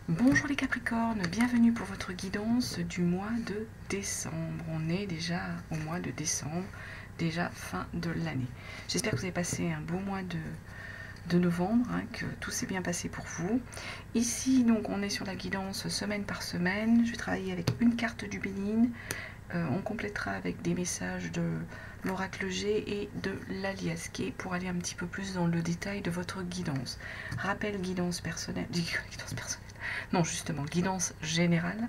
Bonjour les Capricornes, bienvenue pour votre guidance du mois de décembre. On est déjà au mois de décembre, déjà fin de l'année. J'espère que vous avez passé un beau mois de novembre, que tout s'est bien passé pour vous. Ici, donc, on est sur la guidance semaine par semaine. Je vais travailler avec une carte du Bénin. On complétera avec des messages de l'oracle G et de l'aliasqué pour aller un petit peu plus dans le détail de votre guidance. Rappel, guidance personnelle. Guidance personnelle. Non, justement, guidance générale.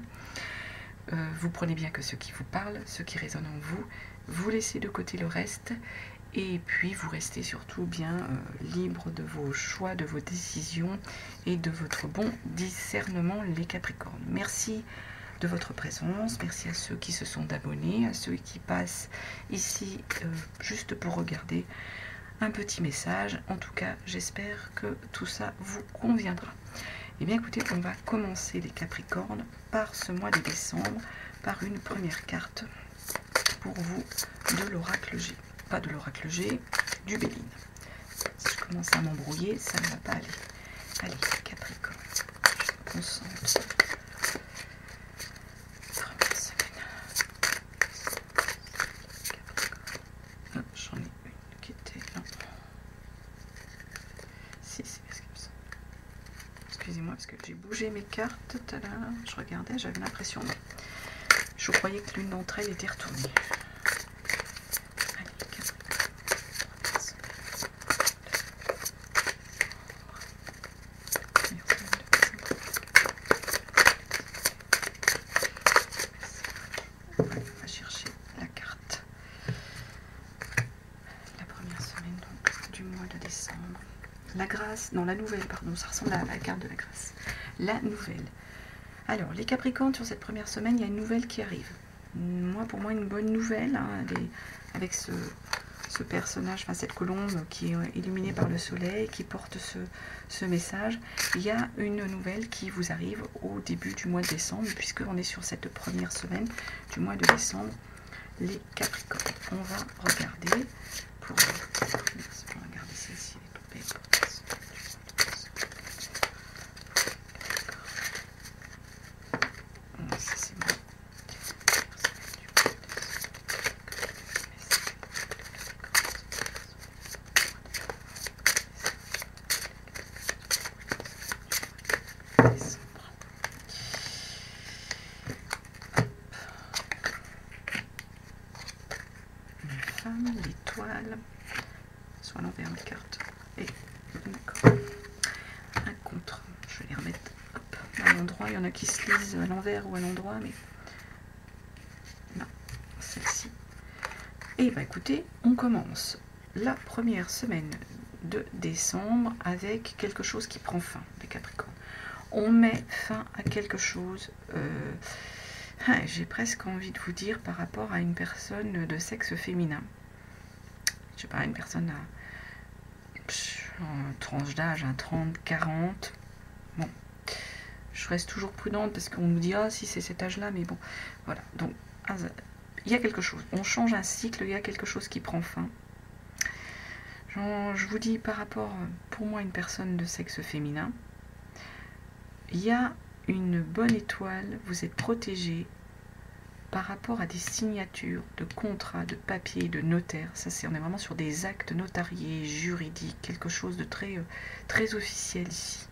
Vous prenez bien que ce qui vous parle, ce qui résonne en vous, vous laissez de côté le reste et puis vous restez surtout bien libre de vos choix, de vos décisions et de votre bon discernement, les Capricornes. Merci de votre présence, merci à ceux qui se sont abonnés, à ceux qui passent ici juste pour regarder un petit message. En tout cas, j'espère que tout ça vous conviendra. Eh bien écoutez, on va commencer les Capricornes par ce mois de décembre, par une première carte pour vous de l'oracle G. Pas de l'oracle G, du Bénin. Si je commence à m'embrouiller, ça ne va pas aller. Allez, Capricorne, je me concentre. Première semaine. Capricorne. J'en ai une qui était là. Si, c'est bien ce qu'il me semble. Excusez-moi, parce que j'ai bougé mes cartes tout à l'heure. Je regardais, j'avais l'impression. Je croyais que l'une d'entre elles était retournée. Allez, on va chercher la carte. La première semaine donc, du mois de décembre. La grâce, non la nouvelle, pardon, ça ressemble à la carte de la grâce. La nouvelle. Alors, les Capricornes, sur cette première semaine, il y a une nouvelle qui arrive. Pour moi, une bonne nouvelle, avec ce personnage, enfin cette colombe qui est illuminée par le soleil, qui porte ce message. Il y a une nouvelle qui vous arrive au début du mois de décembre, puisqu'on est sur cette première semaine du mois de décembre, les Capricornes. On va regarder pour... On va regarder celle-ci, elle est tombée. L'étoile, soit à l'envers la carte, et d'accord, un contre, je vais les remettre hop, à l'endroit, il y en a qui se lisent à l'envers ou à l'endroit, mais non, celle-ci. Et bah écoutez, on commence la première semaine de décembre avec quelque chose qui prend fin, les Capricornes. On met fin à quelque chose, j'ai presque envie de vous dire par rapport à une personne de sexe féminin. Je sais pas, une personne en tranche d'âge, 30, 40. Bon, je reste toujours prudente parce qu'on nous dit, ah si c'est cet âge-là, mais bon, voilà. Donc, il y a quelque chose. On change un cycle, il y a quelque chose qui prend fin. Je vous dis par rapport, pour moi, une personne de sexe féminin, il y a une bonne étoile, vous êtes protégé par rapport à des signatures de contrats, de papiers, de notaires. Ça, on est vraiment sur des actes notariés, juridiques, quelque chose de très, très officiel ici.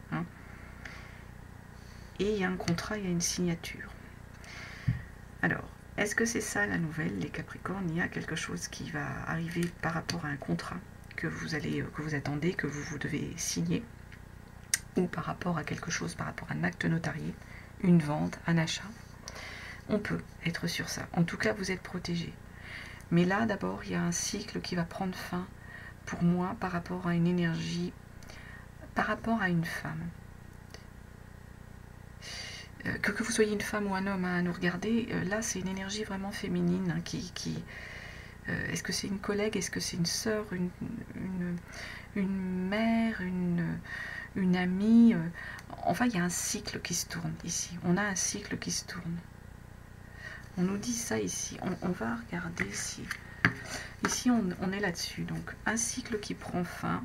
Et il y a un contrat, il y a une signature. Alors, est-ce que c'est ça la nouvelle, les Capricornes? Il y a quelque chose qui va arriver par rapport à un contrat que vous attendez, que vous devez signer, ou par rapport à quelque chose, par rapport à un acte notarié, une vente, un achat. On peut être sur ça. En tout cas, vous êtes protégé. Mais là, d'abord, il y a un cycle qui va prendre fin, pour moi, par rapport à une énergie, par rapport à une femme. Que vous soyez une femme ou un homme à nous regarder, là, c'est une énergie vraiment féminine est-ce que c'est une collègue, est-ce que c'est une sœur, une mère, une amie enfin, il y a un cycle qui se tourne ici. On a un cycle qui se tourne. On nous dit ça ici. On va regarder si... Ici, on est là-dessus. Donc, un cycle qui prend fin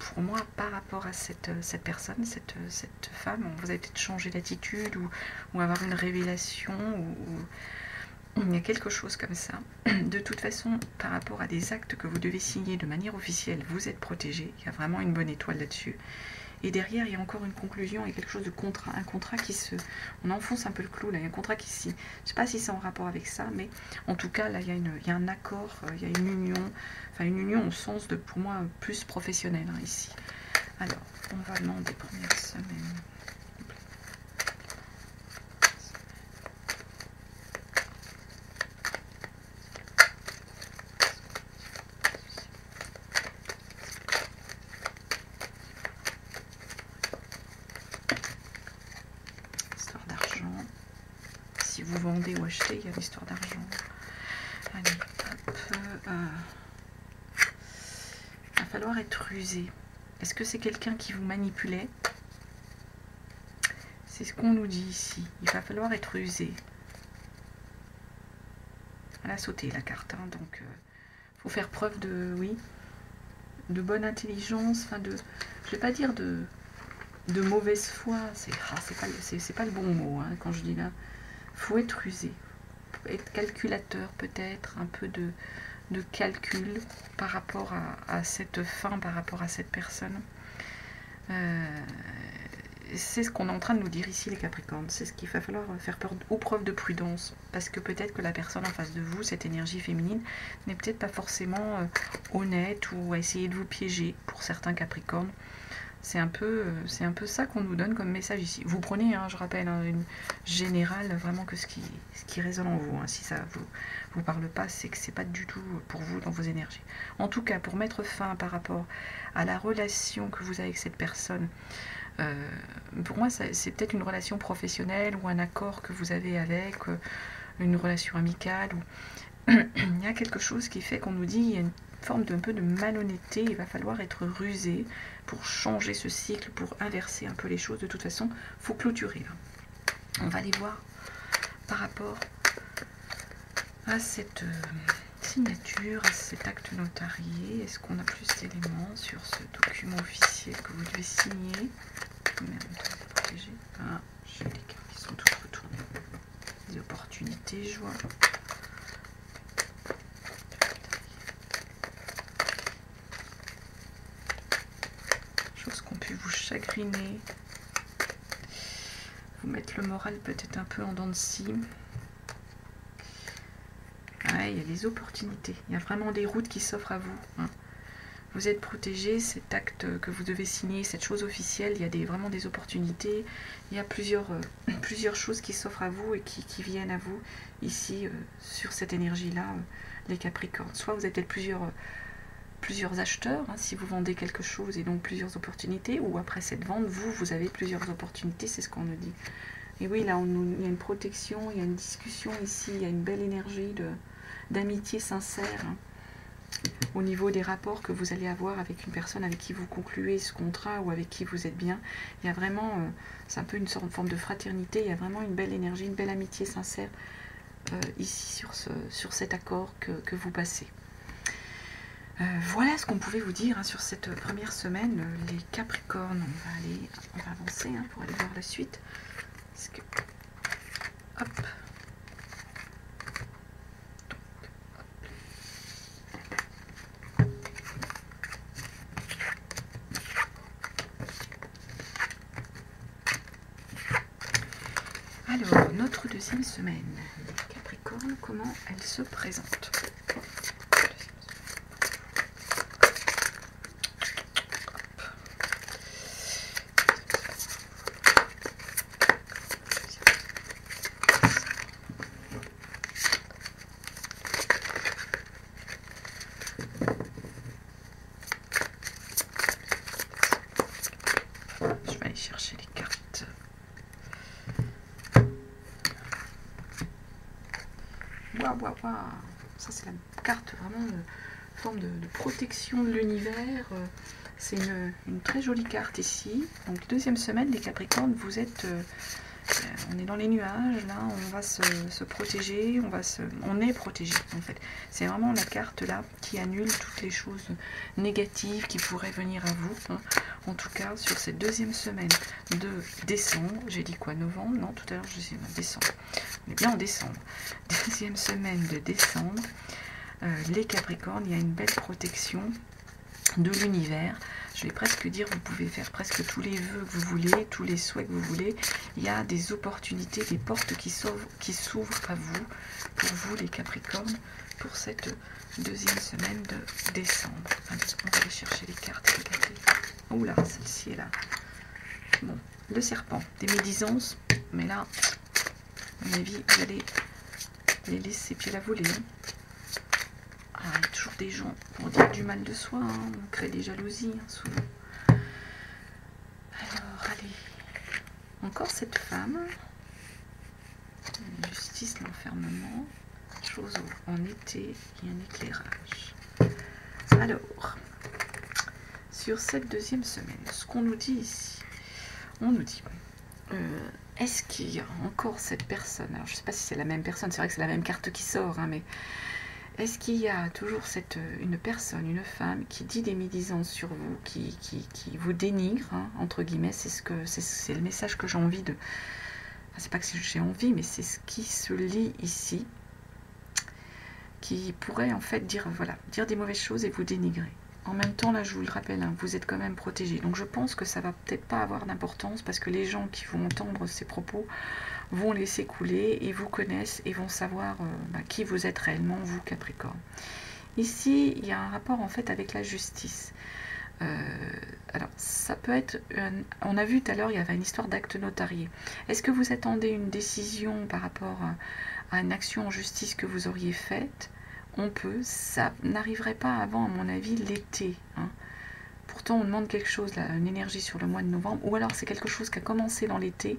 pour moi, par rapport à cette personne, cette femme, vous avez peut-être changé d'attitude ou avoir une révélation ou il y a quelque chose comme ça. De toute façon, par rapport à des actes que vous devez signer de manière officielle, vous êtes protégé. Il y a vraiment une bonne étoile là-dessus. Et derrière, il y a encore une conclusion et quelque chose de contrat. Un contrat qui se... On enfonce un peu le clou, là. Il y a un contrat qui... Je ne sais pas si c'est en rapport avec ça, mais en tout cas, là, il y a un accord, il y a une union. Enfin, une union au sens de, pour moi, plus professionnel, hein, ici. Alors, on va demander première semaine. Si vous vendez ou achetez, il y a l'histoire d'argent. Allez, hop. Il va falloir être rusé. Est-ce que c'est quelqu'un qui vous manipulait? C'est ce qu'on nous dit ici. Il va falloir être rusé. Elle a sauté la carte, hein, donc faut faire preuve de, oui, de bonne intelligence, enfin de, je vais pas dire de mauvaise foi. C'est pas le bon mot, hein, quand je dis là. Faut être rusé, être calculateur peut-être, un peu de calcul par rapport à cette fin, par rapport à cette personne. C'est ce qu'on est en train de nous dire ici les Capricornes, c'est ce qu'il va falloir faire preuve de prudence, parce que peut-être que la personne en face de vous, cette énergie féminine, n'est peut-être pas forcément honnête ou a essayé de vous piéger pour certains Capricornes. C'est un peu ça qu'on nous donne comme message ici. Vous prenez, hein, je rappelle, hein, une générale, vraiment que ce qui résonne en vous. Hein. Si ça vous parle pas, c'est que c'est pas du tout pour vous dans vos énergies. En tout cas, pour mettre fin par rapport à la relation que vous avez avec cette personne, pour moi, c'est peut-être une relation professionnelle ou un accord que vous avez avec, une relation amicale. Il y a quelque chose qui fait qu'on nous dit, il y a une forme d'un peu de malhonnêteté, il va falloir être rusé pour changer ce cycle, pour inverser un peu les choses. De toute façon, il faut clôturer. Là. On va aller voir par rapport à cette signature, à cet acte notarié. Est-ce qu'on a plus d'éléments sur ce document officiel que vous devez signer? Ah, j'ai des cartes qui sont toutes retournées. Des opportunités, je vois. Choses qui ont pu vous chagriner, vous mettre le moral peut-être un peu en dents de scie. Ouais, il y a des opportunités, il y a vraiment des routes qui s'offrent à vous. Hein. Vous êtes protégé, cet acte que vous devez signer, cette chose officielle, il y a vraiment des opportunités. Il y a plusieurs choses qui s'offrent à vous et qui viennent à vous ici sur cette énergie-là, les Capricornes. Soit vous avez peut-être plusieurs acheteurs, hein, si vous vendez quelque chose et donc plusieurs opportunités, ou après cette vente, vous avez plusieurs opportunités, c'est ce qu'on nous dit. Et oui, là, il y a une protection, il y a une discussion ici, il y a une belle énergie d'amitié sincère, hein, au niveau des rapports que vous allez avoir avec une personne avec qui vous concluez ce contrat ou avec qui vous êtes bien. Il y a vraiment, c'est un peu une sorte de forme de fraternité, il y a vraiment une belle énergie, une belle amitié sincère ici sur cet accord que vous passez. Voilà ce qu'on pouvait vous dire hein, sur cette première semaine, les Capricornes. On va avancer hein, pour aller voir la suite. Parce que, hop. Alors, notre deuxième semaine, les Capricornes, comment elle se présente? Je vais aller chercher les cartes. Waouh. Ça c'est la carte vraiment de forme de protection de l'univers. C'est une très jolie carte ici. Donc deuxième semaine les Capricornes, vous êtes On est dans les nuages, là, on va se protéger, on est protégé en fait. C'est vraiment la carte là qui annule toutes les choses négatives qui pourraient venir à vous. Hein. En tout cas, sur cette deuxième semaine de décembre, j'ai dit quoi, novembre? Non, tout à l'heure, je disais décembre. On est bien en décembre. Deuxième semaine de décembre, les Capricornes, il y a une belle protection de l'univers. Je vais presque dire, vous pouvez faire presque tous les vœux que vous voulez, tous les souhaits que vous voulez. Il y a des opportunités, des portes qui s'ouvrent à vous, pour vous les Capricornes, pour cette deuxième semaine de décembre. Allez, on va aller chercher les cartes. Regardez. Oula, celle-ci est là. Bon, le serpent, des médisances, mais là, à mon avis, vous allez les laisser pieds la voler. Hein. Ah, il y a toujours des gens pour dire du mal de soi, hein. On crée des jalousies, hein, souvent. Alors, allez. Encore cette femme. Justice, l'enfermement. Chose en été et un éclairage. Alors, sur cette deuxième semaine, ce qu'on nous dit ici, on nous dit, est-ce qu'il y a encore cette personne? Alors, je ne sais pas si c'est la même personne, c'est vrai que c'est la même carte qui sort, hein, mais... Est-ce qu'il y a toujours une personne, une femme qui dit des médisances sur vous, qui vous dénigre, hein, entre guillemets, c'est le message que j'ai envie de... Enfin, c'est pas que j'ai envie, mais c'est ce qui se lit ici, qui pourrait en fait dire des mauvaises choses et vous dénigrer. En même temps, là, je vous le rappelle, hein, vous êtes quand même protégé. Donc je pense que ça va peut-être pas avoir d'importance parce que les gens qui vont entendre ces propos vont laisser couler et vous connaissent et vont savoir qui vous êtes réellement, vous Capricorne. Ici, il y a un rapport en fait avec la justice. Alors, ça peut être... on a vu tout à l'heure, il y avait une histoire d'acte notarié. Est-ce que vous attendez une décision par rapport à une action en justice que vous auriez faite? On peut, ça n'arriverait pas avant, à mon avis, l'été. Hein. Pourtant, on demande quelque chose, là, une énergie sur le mois de novembre, ou alors c'est quelque chose qui a commencé dans l'été,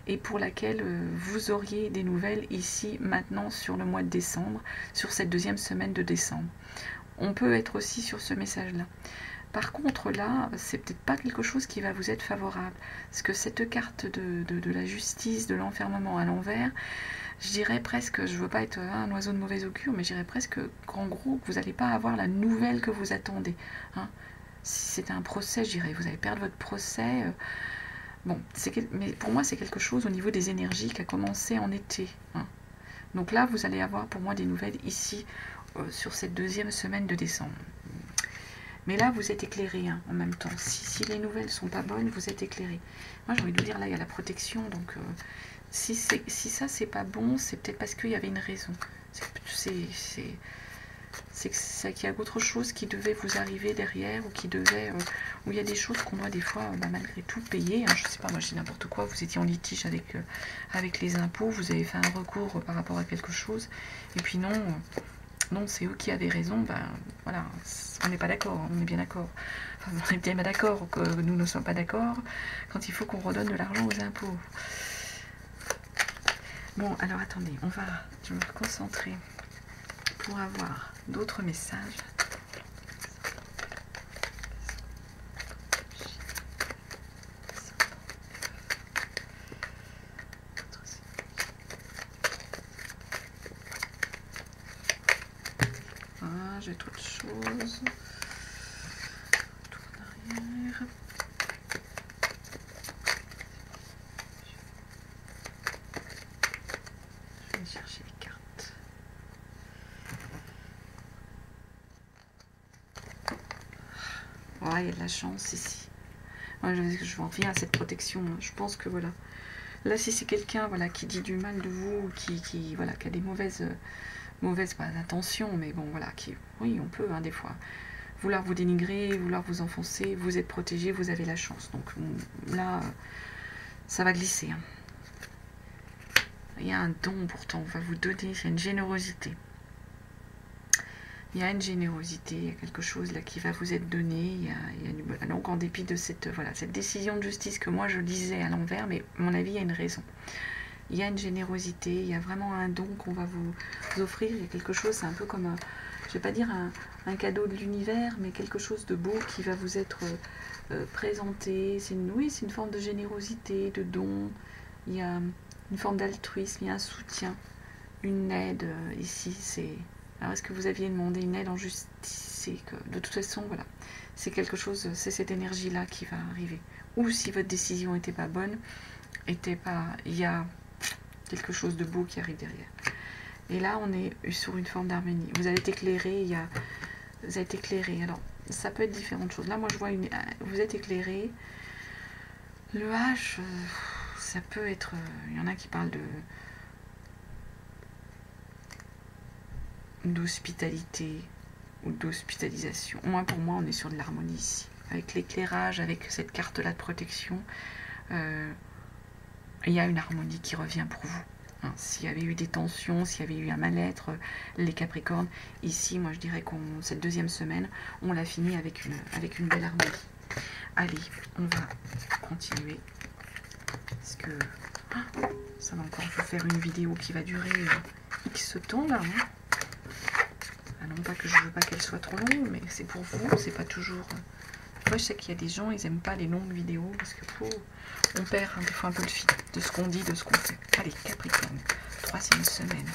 et pour laquelle vous auriez des nouvelles ici, maintenant, sur le mois de décembre, sur cette deuxième semaine de décembre. On peut être aussi sur ce message-là. Par contre, là, c'est peut-être pas quelque chose qui va vous être favorable, parce que cette carte de la justice, de l'enfermement à l'envers, je dirais presque, je veux pas être un oiseau de mauvais augure, mais je dirais presque qu'en gros, vous n'allez pas avoir la nouvelle que vous attendez. Hein. Si c'était un procès, je dirais, vous allez perdre votre procès... Bon, mais pour moi, c'est quelque chose au niveau des énergies qui a commencé en été. Hein. Donc là, vous allez avoir pour moi des nouvelles ici, sur cette deuxième semaine de décembre. Mais là, vous êtes éclairé hein, en même temps. Si les nouvelles ne sont pas bonnes, vous êtes éclairé. Moi, j'ai envie de vous dire, là, il y a la protection. Donc, si ça, c'est pas bon, c'est peut-être parce qu'il y avait une raison. C'est qu'il y a autre chose qui devait vous arriver derrière ou qui devait... où il y a des choses qu'on doit des fois, malgré tout, payer. Hein, je sais pas, moi je dis n'importe quoi, vous étiez en litige avec les impôts, vous avez fait un recours par rapport à quelque chose, et puis non, c'est eux qui avaient raison, ben voilà, on n'est pas d'accord, on est bien d'accord. Enfin, on est bien d'accord que nous ne sommes pas d'accord quand il faut qu'on redonne de l'argent aux impôts. Bon, alors attendez, je vais me concentrer pour avoir d'autres messages. Ah, j'ai trop de choses. Tour en arrière. Je vais chercher les cartes. Ouais, il y a de la chance ici. Ouais, je reviens à cette protection. Hein. Je pense que voilà. Là, si c'est quelqu'un voilà, qui dit du mal de vous, qui a des mauvaises pas intentions, mais bon, voilà, oui, on peut, hein, des fois, vouloir vous dénigrer, vouloir vous enfoncer, vous êtes protégé, vous avez la chance. Donc là, ça va glisser. Hein. Il y a un don, pourtant, on va vous donner, il y a une générosité. Il y a une générosité, il y a quelque chose là qui va vous être donné. Donc en dépit de cette décision de justice que moi je lisais à l'envers, mais à mon avis, il y a une raison. Il y a une générosité, il y a vraiment un don qu'on va vous offrir. Il y a quelque chose, c'est un peu comme, je ne vais pas dire un cadeau de l'univers, mais quelque chose de beau qui va vous être présenté. C'est une forme de générosité, de don. il y a une forme d'altruisme, il y a un soutien, une aide. Ici, c'est... Alors, est-ce que vous aviez demandé une aide en justice? C'est que, de toute façon, voilà, c'est quelque chose, c'est cette énergie-là qui va arriver. Ou si votre décision n'était pas bonne, il y a quelque chose de beau qui arrive derrière. Et là, on est sur une forme d'harmonie. Vous allez être éclairé, vous êtes éclairé. Alors, ça peut être différentes choses. Là, moi, je vois vous êtes éclairé. Le H, ça peut être... Il y en a qui parlent d'hospitalité ou d'hospitalisation. Moi, pour moi, on est sur de l'harmonie ici. Avec l'éclairage, avec cette carte-là de protection, il y a une harmonie qui revient pour vous. Hein, s'il y avait eu des tensions, s'il y avait eu un mal-être, les Capricornes, ici, moi, je dirais qu'on cette deuxième semaine, on l'a fini avec une belle harmonie. Allez, on va continuer. Parce que ça va encore vous faire une vidéo qui va durer X temps, là. Hein. Ah non, pas que je veux pas qu'elle soit trop longue, mais c'est pour vous, c'est pas toujours... Moi, je sais qu'il y a des gens, ils aiment pas les longues vidéos, parce que on perd des fois un peu le fil de ce qu'on dit, de ce qu'on fait. Allez, Capricorne, 3e semaine.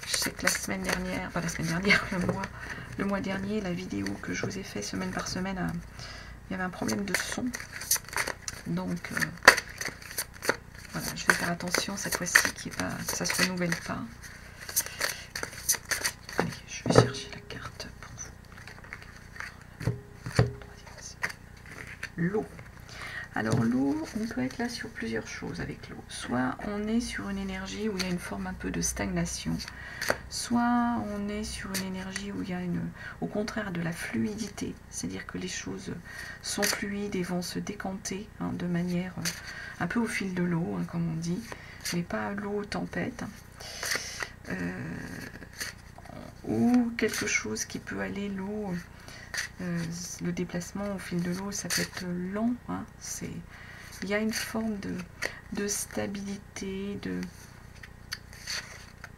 Je sais que la semaine dernière, pas la semaine dernière, le mois dernier, la vidéo que je vous ai fait semaine par semaine, il y avait un problème de son. Donc, voilà, je vais faire attention cette fois-ci que ça se renouvelle pas. Allez, je vais chercher la carte pour vous. L'eau. Alors l'eau, on peut être là sur plusieurs choses avec l'eau. Soit on est sur une énergie où il y a une forme un peu de stagnation, soit on est sur une énergie où il y a au contraire de la fluidité, c'est-à-dire que les choses sont fluides et vont se décanter de manière un peu au fil de l'eau, comme on dit, mais pas l'eau tempête. Ou quelque chose qui peut aller l'eau... le déplacement au fil de l'eau, ça peut être lent. Hein, il y a une forme de stabilité, de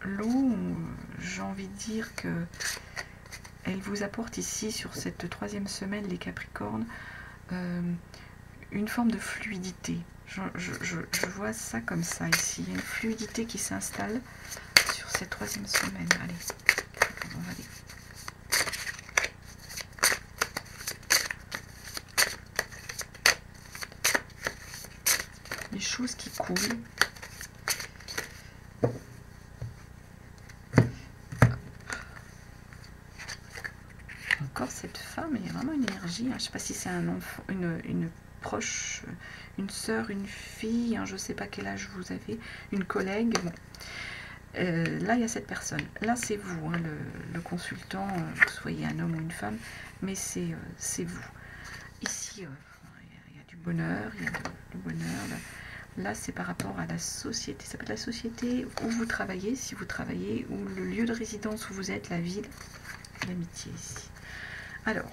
l'eau. J'ai envie de dire que elle vous apporte ici, sur cette 3e semaine, les Capricornes, une forme de fluidité. Je vois ça comme ça ici. Il y a une fluidité qui s'installe sur cette 3e semaine. Allez, on va aller. Les choses qui coulent. Encore cette femme, il y a vraiment une énergie. Hein. Je ne sais pas si c'est un enfant, une proche, une sœur, une fille, hein, je ne sais pas quel âge vous avez, une collègue. Bon. Là, il y a cette personne. Là, c'est vous, hein, le consultant, que vous soyez un homme ou une femme, mais c'est vous. Ici, il y a du bonheur, il y a du bonheur. Là, c'est par rapport à la société. Ça peut être la société où vous travaillez, si vous travaillez, ou le lieu de résidence où vous êtes, la ville, l'amitié ici. Alors,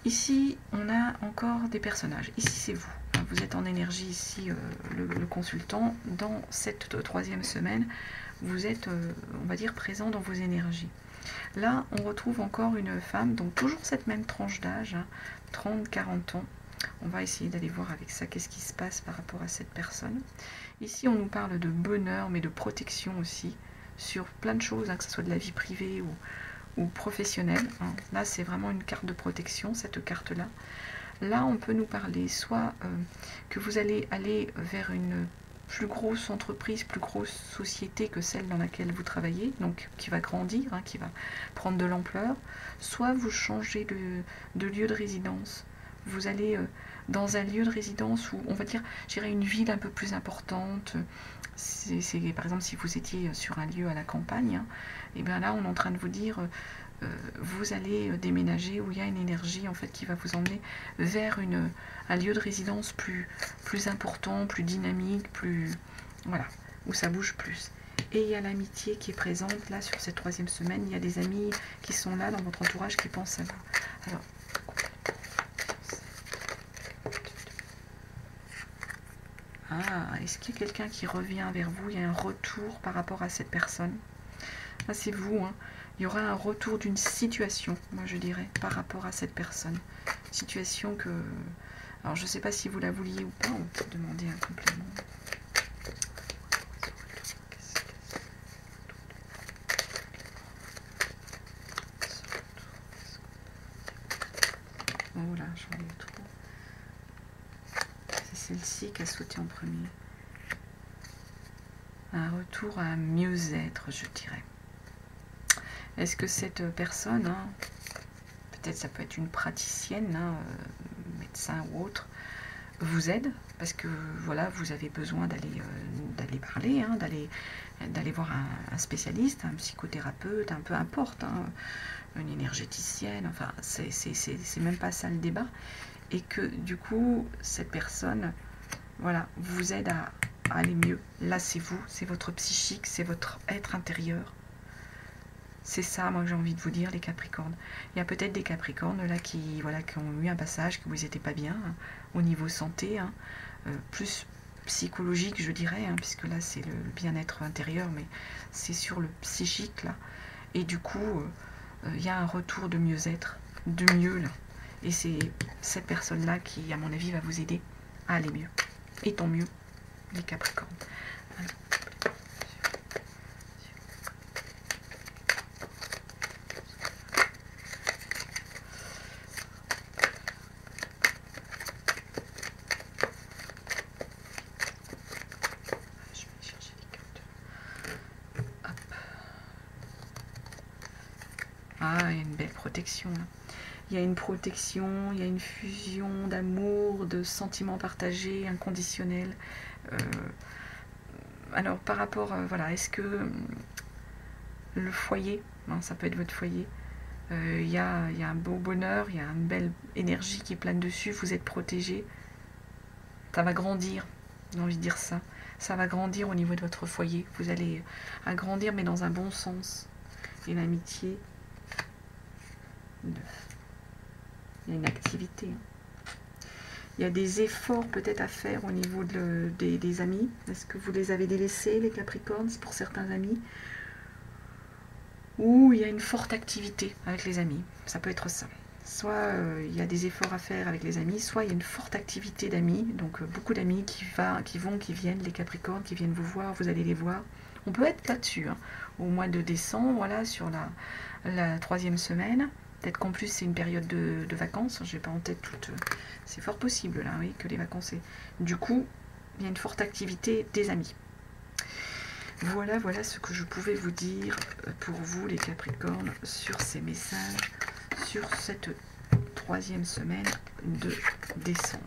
ici, on a encore des personnages. Ici, c'est vous. Vous êtes en énergie ici, le consultant. Dans cette 3e semaine, vous êtes, on va dire, présent dans vos énergies. Là, on retrouve encore une femme, donc toujours cette même tranche d'âge, hein, 30-40 ans. On va essayer d'aller voir avec ça qu'est-ce qui se passe par rapport à cette personne. Ici, on nous parle de bonheur, mais de protection aussi, sur plein de choses, hein, que ce soit de la vie privée ou professionnelle. Hein. Là, c'est vraiment une carte de protection, cette carte-là. Là, on peut nous parler soit que vous allez aller vers une plus grosse entreprise, plus grosse société que celle dans laquelle vous travaillez, donc qui va grandir, hein, qui va prendre de l'ampleur, soit vous changez de lieu de résidence. Vous allez dans un lieu de résidence où, on va dire, j'irais une ville un peu plus importante. Par exemple, si vous étiez sur un lieu à la campagne, hein, et bien là, on est en train de vous dire, vous allez déménager où il y a une énergie en fait qui va vous emmener vers un lieu de résidence plus important, plus dynamique, voilà, où ça bouge plus. Et il y a l'amitié qui est présente là sur cette 3e semaine. Il y a des amis qui sont là dans votre entourage qui pensent à vous. Alors, est-ce qu'il y a quelqu'un qui revient vers vous? Il y a un retour par rapport à cette personne. Là, c'est vous. Hein. Il y aura un retour d'une situation, moi je dirais, par rapport à cette personne. Situation que... Alors, je ne sais pas si vous la vouliez ou pas, on peut demander un complément. Oh là, j'en ai trop. C'est celle-ci qui a sauté en premier. Un retour à un mieux-être, je dirais. Est-ce que cette personne, hein, peut-être ça peut être une praticienne, hein, médecin ou autre, vous aide parce que voilà, vous avez besoin d'aller parler, hein, d'aller voir un spécialiste, un psychothérapeute, un peu importe, hein, une énergéticienne, enfin c'est même pas ça le débat, et que du coup cette personne, voilà, vous aide à aller mieux. Là c'est vous, c'est votre psychique, c'est votre être intérieur. C'est ça, moi, que j'ai envie de vous dire, les Capricornes. Il y a peut-être des Capricornes, là, qui ont eu un passage, que vous n'étiez pas bien, hein, au niveau santé, hein, plus psychologique, je dirais, hein, puisque là, c'est le bien-être intérieur, mais c'est sur le psychique, là. Et du coup, il y a un retour de mieux-être, de mieux, là. Et c'est cette personne-là qui, à mon avis, va vous aider à aller mieux. Et tant mieux, les Capricornes. Alors, ah, il y a une belle protection là. Il y a une protection, il y a une fusion d'amour, de sentiments partagés, inconditionnels. Alors par rapport, voilà, est-ce que le foyer, hein, ça peut être votre foyer, il y a un beau bonheur, il y a une belle énergie qui plane dessus, vous êtes protégé, ça va grandir, j'ai envie de dire ça. Ça va grandir au niveau de votre foyer, vous allez agrandir mais dans un bon sens. Et l'amitié, il y a une activité. Il y a des efforts peut-être à faire au niveau des amis. Est-ce que vous les avez délaissés, les Capricornes, pour certains amis? Ou il y a une forte activité avec les amis. Ça peut être ça. Soit il y a des efforts à faire avec les amis, soit il y a une forte activité d'amis. Donc beaucoup d'amis qui viennent, les Capricornes, qui viennent vous voir, vous allez les voir. On peut être là-dessus, hein, au mois de décembre, voilà, sur la 3e semaine. Peut-être qu'en plus c'est une période de vacances, je n'ai pas en tête toute... C'est fort possible là, oui, que les vacances... Du coup, il y a une forte activité des amis. Voilà ce que je pouvais vous dire pour vous les Capricornes sur ces messages, sur cette 3e semaine de décembre.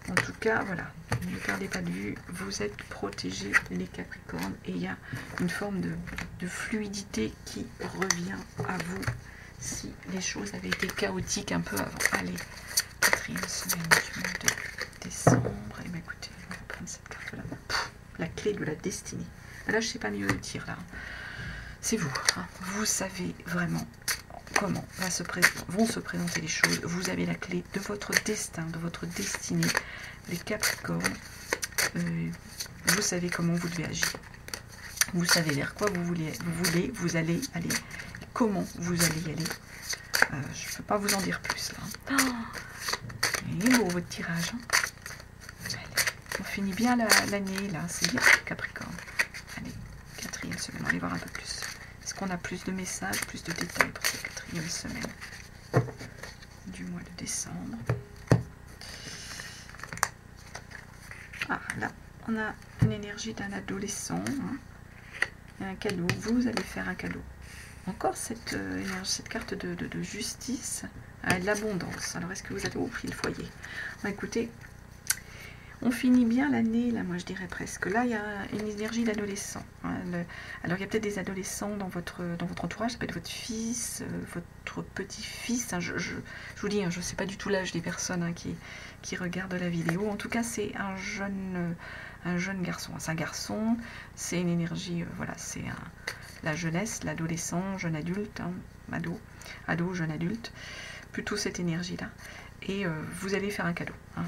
En tout cas, voilà, ne perdez pas de vue, vous êtes protégés les Capricornes et il y a une forme de fluidité qui revient à vous si les choses avaient été chaotiques un peu avant. Allez, 4e semaine du mois de décembre. Et bien écoutez, on va prendre cette carte-là. La clé de la destinée. Là, je ne sais pas mieux le dire là. C'est vous. Hein. Vous savez vraiment comment vont se présenter les choses. Vous avez la clé de votre destin, de votre destinée. Les Capricornes, vous savez comment vous devez agir. Vous savez vers quoi vous allez aller. Comment vous allez y aller. Je ne peux pas vous en dire plus là. Il est beau votre tirage. Hein. On finit bien l'année là, c'est bien Capricorne. Allez, 4e semaine, on va aller voir un peu plus. Est-ce qu'on a plus de messages, plus de détails pour cette 4e semaine du mois de décembre? Ah, là, on a une énergie d'un adolescent. Hein. Et un cadeau. Vous allez faire un cadeau. Encore cette carte de justice, de l'abondance. Alors, est-ce que vous avez pris le foyer? Écoutez, on finit bien l'année, là, moi je dirais presque. Là, il y a une énergie d'adolescent. Hein, alors, il y a peut-être des adolescents dans votre entourage, ça peut être votre fils, votre petit-fils. Hein, je vous dis, hein, je ne sais pas du tout l'âge des personnes hein, qui regardent la vidéo. En tout cas, c'est un jeune garçon. C'est un garçon, c'est une énergie, voilà, c'est la jeunesse, l'adolescent, jeune adulte, hein, ado, jeune adulte. Plutôt cette énergie-là. Et vous allez faire un cadeau. Hein,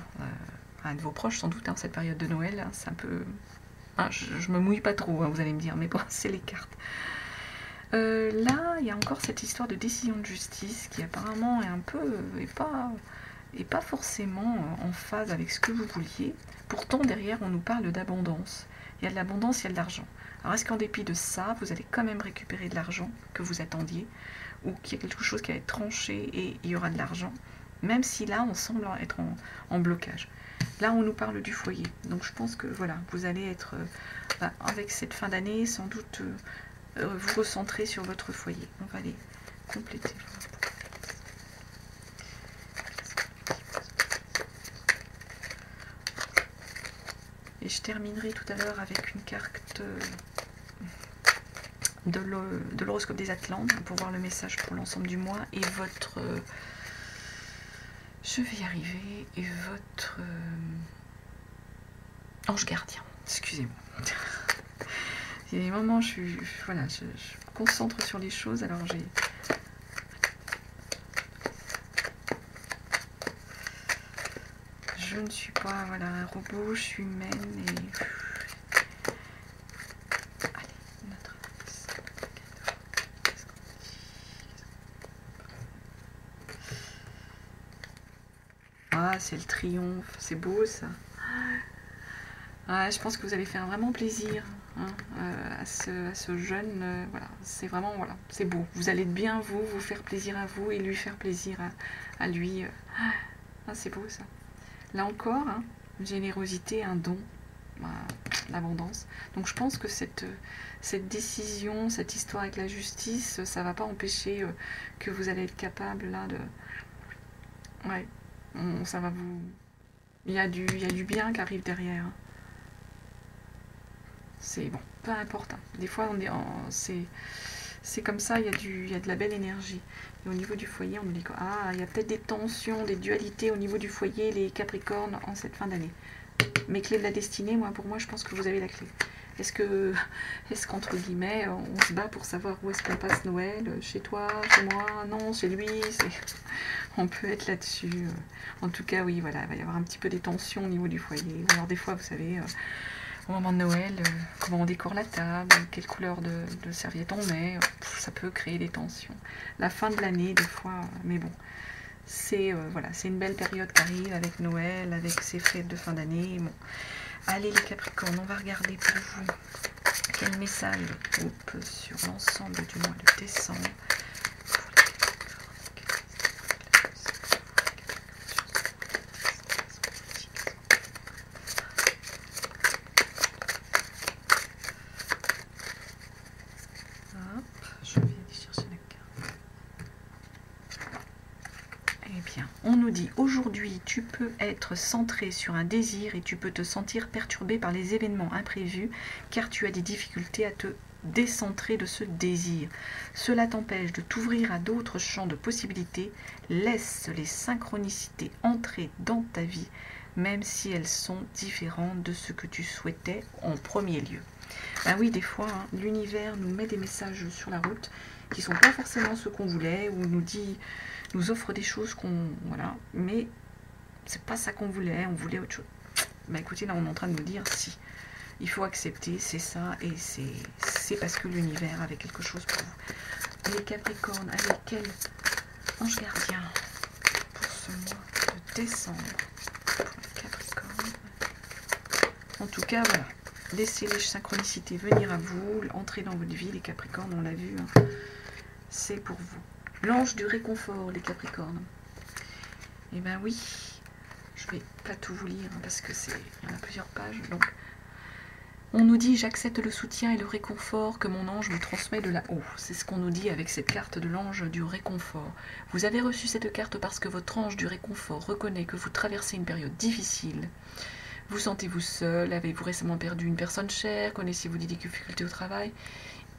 un de vos proches sans doute, hein, cette période de Noël, hein, c'est un peu Ah, je me mouille pas trop, hein, vous allez me dire, mais bon, c'est les cartes. Là, il y a encore cette histoire de décision de justice qui apparemment est un peu, et pas forcément en phase avec ce que vous vouliez. Pourtant, derrière, on nous parle d'abondance. Il y a de l'abondance, il y a de l'argent. Alors, est-ce qu'en dépit de ça, vous allez quand même récupérer de l'argent que vous attendiez, ou qu'il y a quelque chose qui va être tranché et il y aura de l'argent, même si là, on semble être en blocage. Là, on nous parle du foyer. Donc, je pense que, voilà, vous allez être, avec cette fin d'année, sans doute, vous recentrer sur votre foyer. On va les compléter. Et je terminerai tout à l'heure avec une carte de l'horoscope des Atlantes pour voir le message pour l'ensemble du mois et votre... je vais y arriver. Et votre ange gardien. Excusez-moi. Il y a des moments, je me concentre sur les choses, alors j'ai... Je ne suis pas, voilà, un robot, je suis humaine et... Allez, notre... Ah, c'est le triomphe, c'est beau ça. Ah, je pense que vous allez faire vraiment plaisir, hein, à ce jeune, voilà, c'est vraiment, voilà, c'est beau. Vous allez bien vous faire plaisir à vous et lui faire plaisir à lui. Ah, c'est beau ça. Là encore, hein, une générosité, un don, l'abondance. Donc je pense que cette décision, cette histoire avec la justice, ça va pas empêcher que vous allez être capable là de... Ouais, ça va vous... Il y a du bien qui arrive derrière. C'est bon, peu importe. Hein. Des fois, c'est comme ça, il y a de la belle énergie. Et au niveau du foyer, on nous dit il y a peut-être des tensions, des dualités au niveau du foyer, les Capricornes, en cette fin d'année. Mes clés de la destinée, pour moi, je pense que vous avez la clé. Est-ce qu'entre guillemets, on se bat pour savoir où est-ce qu'on passe Noël? Chez toi, chez moi? Non, chez lui. On peut être là-dessus. En tout cas, oui, voilà, il va y avoir un petit peu des tensions au niveau du foyer. Alors des fois, vous savez... au moment de Noël, comment on décore la table, quelle couleur de serviette on met, ça peut créer des tensions. La fin de l'année, des fois, mais bon, c'est voilà, c'est une belle période qui arrive avec Noël, avec ces fêtes de fin d'année. Bon. Allez les Capricornes, on va regarder pour vous quel message groupe sur l'ensemble du mois de décembre. On nous dit aujourd'hui tu peux être centré sur un désir et tu peux te sentir perturbé par les événements imprévus car tu as des difficultés à te décentrer de ce désir. Cela t'empêche de t'ouvrir à d'autres champs de possibilités. Laisse les synchronicités entrer dans ta vie même si elles sont différentes de ce que tu souhaitais en premier lieu. Ben oui, des fois, hein, l'univers nous met des messages sur la route qui ne sont pas forcément ce qu'on voulait ou nous offre des choses voilà, mais c'est pas ça qu'on voulait, on voulait autre chose. Mais écoutez, là on est en train de nous dire si il faut accepter, c'est ça, et c'est parce que l'univers avait quelque chose pour vous. Les Capricornes, avec quel ange gardien pour ce mois de décembre pour les Capricornes? En tout cas, voilà, laissez les synchronicités venir à vous, entrer dans votre vie, les Capricornes, on l'a vu, hein, c'est pour vous. L'ange du réconfort, les Capricornes. Eh bien oui, je vais pas tout vous lire, hein, parce que il y en a plusieurs pages. Donc, on nous dit, j'accepte le soutien et le réconfort que mon ange me transmet de là-haut. C'est ce qu'on nous dit avec cette carte de l'ange du réconfort. Vous avez reçu cette carte parce que votre ange du réconfort reconnaît que vous traversez une période difficile. Vous sentez-vous seul? Avez-vous récemment perdu une personne chère? Connaissez-vous des difficultés au travail?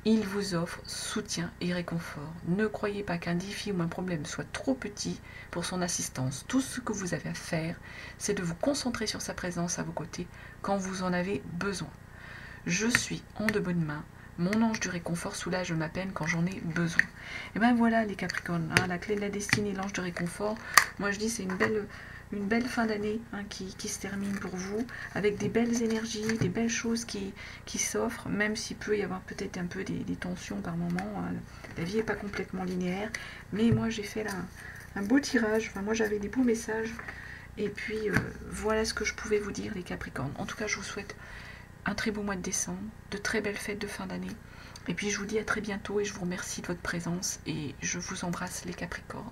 Il vous offre soutien et réconfort. Ne croyez pas qu'un défi ou un problème soit trop petit pour son assistance. Tout ce que vous avez à faire, c'est de vous concentrer sur sa présence à vos côtés quand vous en avez besoin. Je suis en de bonnes mains. Mon ange du réconfort soulage ma peine quand j'en ai besoin. Et bien voilà les Capricornes, hein, la clé de la destinée, l'ange du réconfort. Moi je dis c'est une une belle fin d'année hein, qui se termine pour vous, avec des belles énergies, des belles choses qui s'offrent, même s'il peut y avoir peut-être un peu des tensions par moment. Hein. La vie n'est pas complètement linéaire, mais moi j'ai fait là un beau tirage, enfin moi j'avais des beaux messages, et puis voilà ce que je pouvais vous dire les Capricornes. En tout cas je vous souhaite un très beau mois de décembre, de très belles fêtes de fin d'année, et puis je vous dis à très bientôt et je vous remercie de votre présence et je vous embrasse les Capricornes.